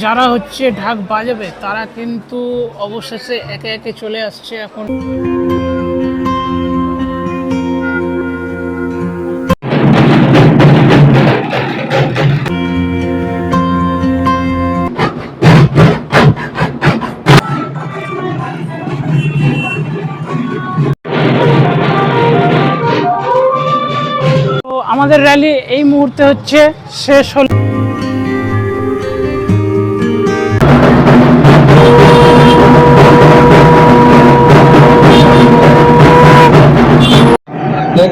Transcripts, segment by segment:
যারা হচ্ছে ঢাক বাজাবে তারা কিন্তু অবশেষে একে একে চলে আসছে এখন। তো আমাদের র্যালি এই মুহূর্তে হচ্ছে শেষ হল।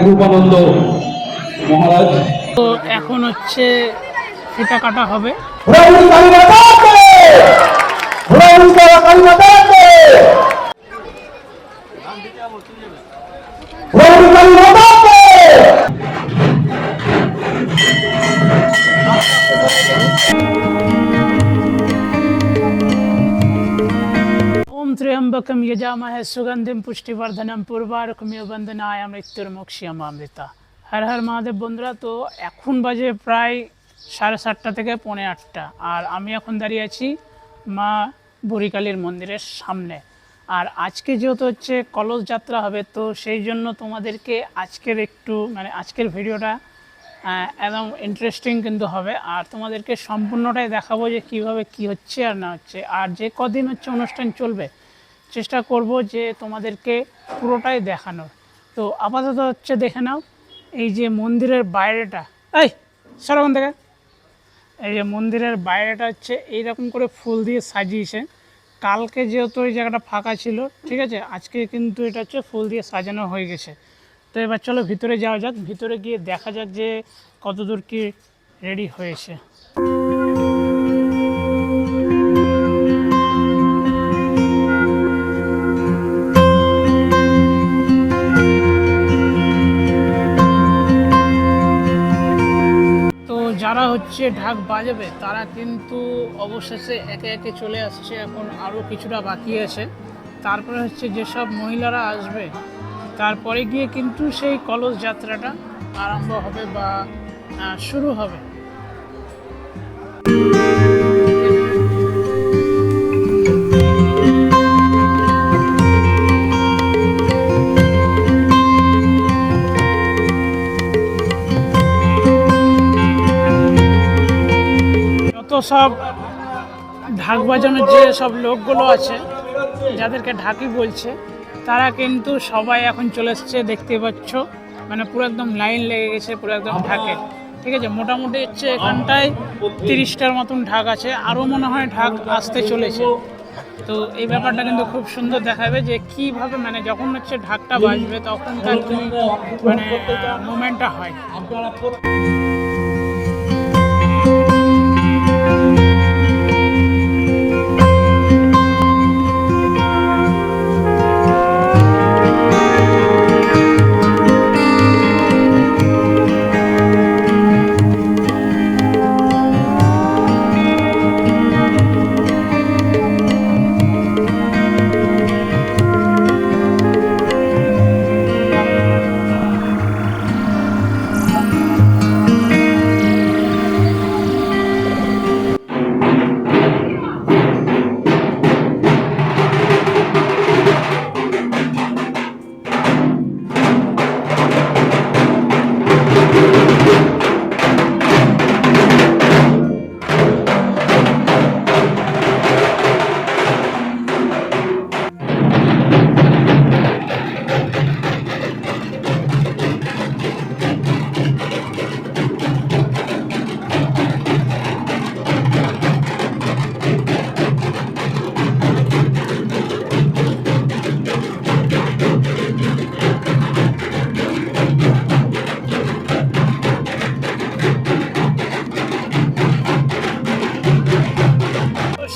রূপানন্দ মহারাজ তো এখন হচ্ছে ফিতা কাটা হবে। ओम त्र्यंबकम यजामहे सुगंधिम पुष्टिवर्धनम पूर्वारुकमिव बंदनाय मृत्युर्मुक्षीयमामृता। हर हर महादेव बंधुरा। तो এখন বাজে প্রায় 7:30 থেকে 8:45 আর আমি এখন দাঁড়িয়ে আছি মা বুড়িকালীর মন্দিরের সামনে। আর আজকে যেহেতু হচ্ছে কলস যাত্রা হবে, তো সেই জন্য তোমাদেরকে আজকের একটু আজকের ভিডিওটা একদম ইন্টারেস্টিং কিন্তু হবে। আর তোমাদেরকে সম্পূর্ণটাই দেখাবো যে কিভাবে কি হচ্ছে আর না হচ্ছে। আর যে কদিন হচ্ছে অনুষ্ঠান চলবে চেষ্টা করব যে তোমাদেরকে পুরোটাই দেখানোর। তো আপাতত হচ্ছে দেখে নাও এই যে মন্দিরের বাইরেটা, এই সরবন থেকে, এই যে মন্দিরের বাইরেটা হচ্ছে এইরকম করে ফুল দিয়ে সাজিয়েছে। কালকে যেহেতু এই জায়গাটা ফাঁকা ছিল, ঠিক আছে, আজকে কিন্তু এটা হচ্ছে ফুল দিয়ে সাজানো হয়ে গেছে। তো এবার চলো ভিতরে যাওয়া যাক, ভিতরে গিয়ে দেখা যাক যে কতদূর কি রেডি হয়েছে। তো যারা হচ্ছে ঢাক বাজাবে তারা কিন্তু অবশেষে একে একে চলে আসছে, এখন আরও কিছুটা বাকি আছে। তারপরে হচ্ছে যেসব মহিলারা আসবে তারপরে গিয়ে কিন্তু সেই কলস যাত্রাটা আরম্ভ হবে বা শুরু হবে। যত সব ঢাক বাজানোর যে সব লোকগুলো আছে, যাদেরকে ঢাকি বলছে, তারা কিন্তু সবাই এখন চলে এসছে, দেখতে পাচ্ছ। পুরো একদম লাইন লেগে গেছে পুরো একদম ঢাকে, ঠিক আছে। মোটামুটি হচ্ছে এখানটায় 30টার মতন ঢাক আছে, আরও মনে হয় ঢাক আসতে চলেছে। তো এই ব্যাপারটা কিন্তু খুব সুন্দর দেখাবে যে কীভাবে যখন হচ্ছে ঢাকটা বাজবে তখন তার কি মুভমেন্টটা হয়।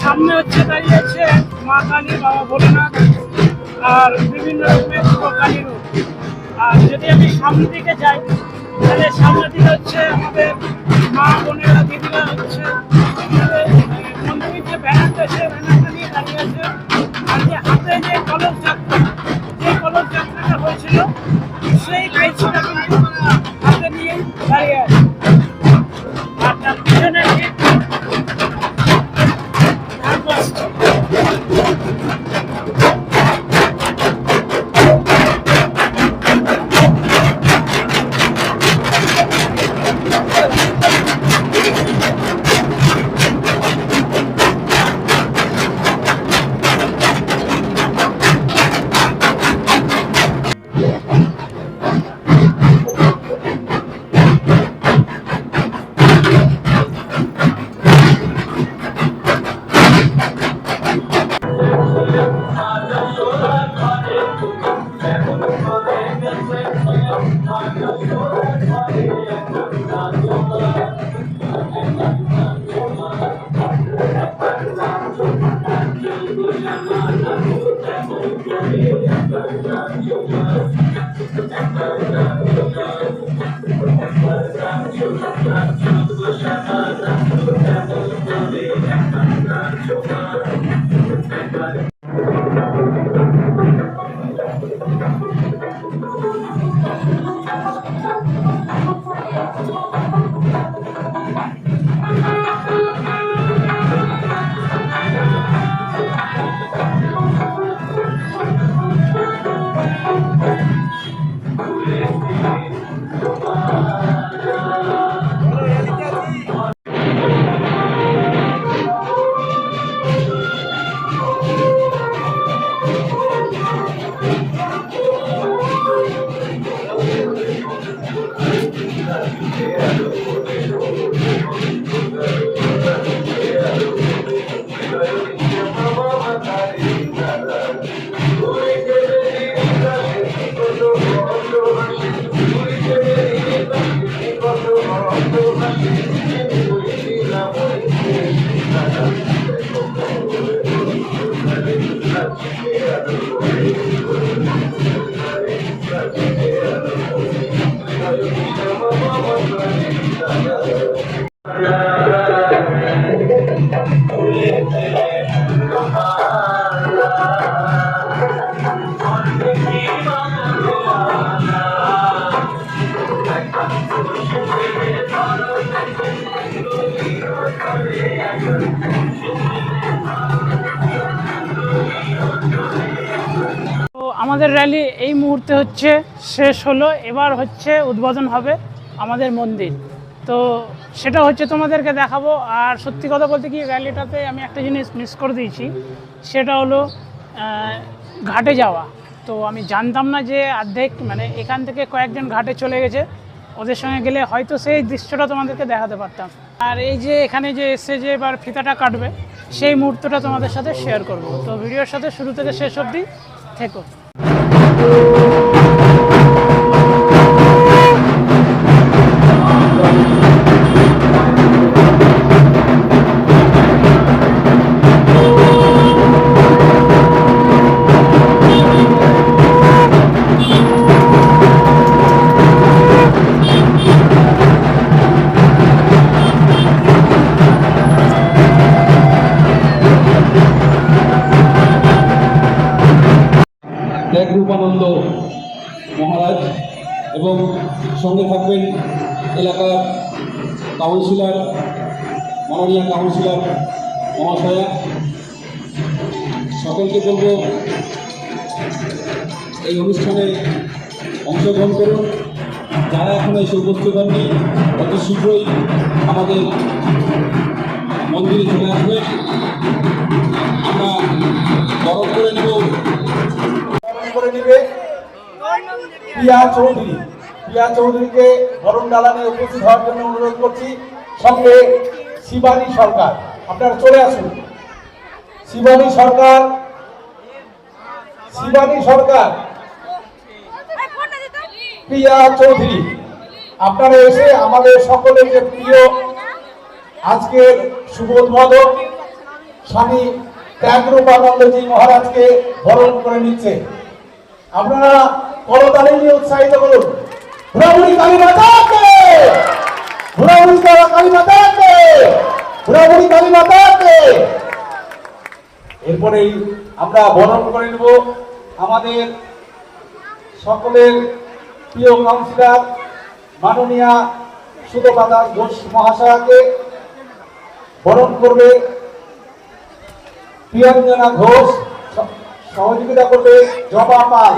সামনে হচ্ছে দাঁড়িয়ে আছে মা কালী, বাবা ভোলেনাথ আর বিভিন্ন রকমের কালী রূপ। আর যদি আমি সামনের দিকে যাই তাহলে সামনের দিকে হচ্ছে আমাদের মা বোনেরা, দিদিরা হচ্ছে মন্দিরের যে ব্যানারটা আছে ব্যানারটা নিয়ে দাঁড়িয়ে আছে। আর যে হাতে যে কলস যাত্রা, যে কলস যাত্রাটা হয়েছিল সেই কাইছিটা কিন্তু হাতে নিয়ে দাঁড়িয়ে আছে। আর তার পিছনে তো আমাদের র্যালি এই মুহূর্তে হচ্ছে শেষ হলো, এবার হচ্ছে উদ্বোধন হবে আমাদের মন্দির। তো সেটা হচ্ছে তোমাদেরকে দেখাবো। আর সত্যি কথা বলতে কি, র্যালিটাতে আমি একটা জিনিস মিস করে দিয়েছি, সেটা হলো ঘাটে যাওয়া। তো আমি জানতাম না যে অর্ধেক মানে এখান থেকে কয়েকজন ঘাটে চলে গেছে, ওদের সঙ্গে গেলে হয়তো সেই দৃশ্যটা তোমাদেরকে দেখাতে পারতাম। আর এই যে এখানে যে এসে যে এবার ফিতাটা কাটবে, সেই মুহূর্তটা তোমাদের সাথে শেয়ার করব। তো ভিডিওর সাথে শুরু থেকে শেষ অবধি থেকো। ত্যাগ রূপানন্দ মহারাজ এবং সঙ্গে থাকবেন এলাকার কাউন্সিলর, মাননীয় কাউন্সিলর মহাশয়া। সকলকে বলব এই অনুষ্ঠানে অংশগ্রহণ করুন। যারা এখনো এসে উপস্থিত হননি, অতি শীঘ্রই আমাদের মন্দিরে চলে আসবেন। আমরা বরণ করে নেব। করে দিবে প্রিয়া চৌধুরীকে বরণ ডালানে উপস্থিত হওয়ার জন্য অনুরোধ করছি। সঙ্গে শিবানী সরকার, আপনারা চলে আসুন। শিবানী সরকার প্রিয়া চৌধুরী, আপনারা এসে আমাদের সকলের যে প্রিয় আজকের শুভ উদ্বোধন স্বামী ত্যাগরূপানন্দজি মহারাজকে বরণ করে নিচ্ছে। আপনারা করতালি নিয়ে উৎসাহিত করুন। ঘোরাঘুরি কালী মাতাকে, ঘোরাঘুরি কালী মাতাকে, ঘোরাঘুরি কালী মাতাকে। এরপরেই আমরা বরণ করে নেব আমাদের সকলের প্রিয় কাউন্সিলর মাননীয়া সুধোপাতা ঘোষ মহাশয়াকে। বরণ করবে প্রিয়ঞ্জনা ঘোষ, সহযোগিতা করবে জবা পাল।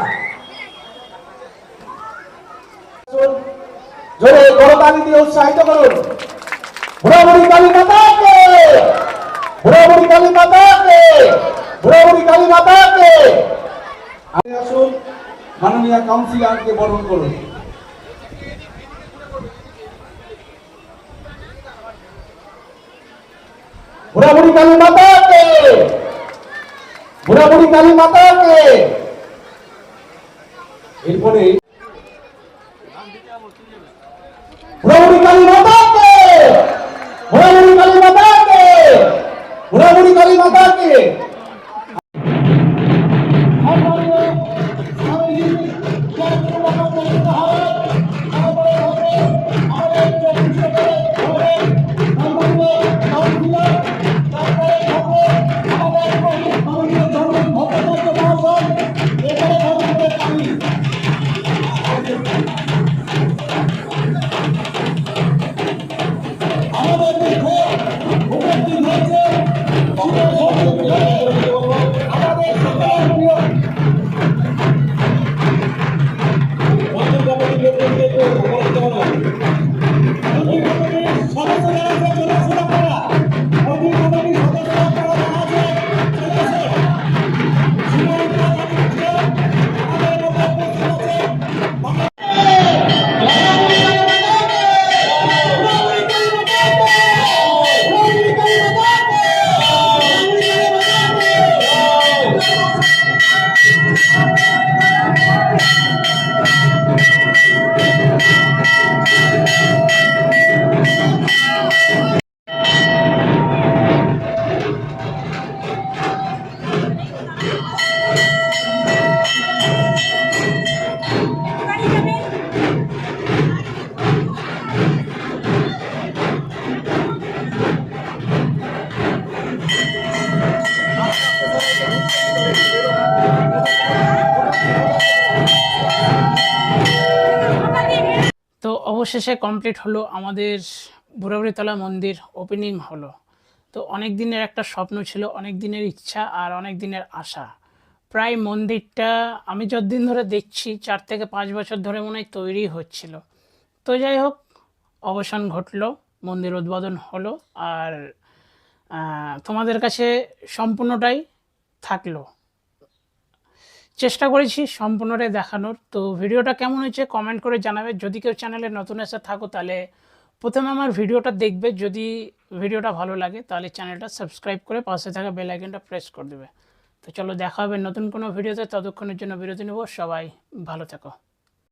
জোরে করতালি দিয়ে উৎসাহিত করুন। ঘোরাঘুরি কালী মাতাকে, ঘোরাঘুরি কালী মাতাকে, ঘোরাঘুরি কালী মাতাকে। আসুন, মাননীয় কাউন্সিলরকে বরণ করুন। ঘোরাঘুরি কালী মাতাকে, ঘোরাঘুরি কালী মাতাকে। এরপরে ঘোরাঘুরি কালী মাতাকে, ঘোরাঘুরি কালী মাতাকে, ঘোরাঘুরি কালী মাতাকে তো অবশেষে কমপ্লিট হলো আমাদের বুড়াবুড়িতলা মন্দির ওপেনিং হলো। তো অনেক দিনের একটা স্বপ্ন ছিল, অনেক দিনের ইচ্ছা আর অনেক দিনের আশা। প্রায় মন্দিরটা আমি যতদিন ধরে দেখছি 4 থেকে 5 বছর ধরে মনে হয় তৈরি হচ্ছিল। তো যাই হোক, অবসান ঘটলো, মন্দির উদ্বোধন হলো আর তোমাদের কাছে সম্পূর্ণটাই থাকলো। চেষ্টা করেছি সম্পূর্ণটাই দেখানোর। তো ভিডিওটা কেমন হয়েছে কমেন্ট করে জানাবে। যদি কেউ চ্যানেলে নতুন এসে থাকো তাহলে প্রথমে আমার ভিডিওটা দেখবে, যদি ভিডিওটা ভালো লাগে তাহলে চ্যানেলটা সাবস্ক্রাইব করে পাশে থাকা বেল আইকনটা প্রেস করে দেবে। তো চলো দেখা হবে নতুন কোনো ভিডিওতে, ততক্ষণের জন্য বিরতি নেব। সবাই ভালো থেকো।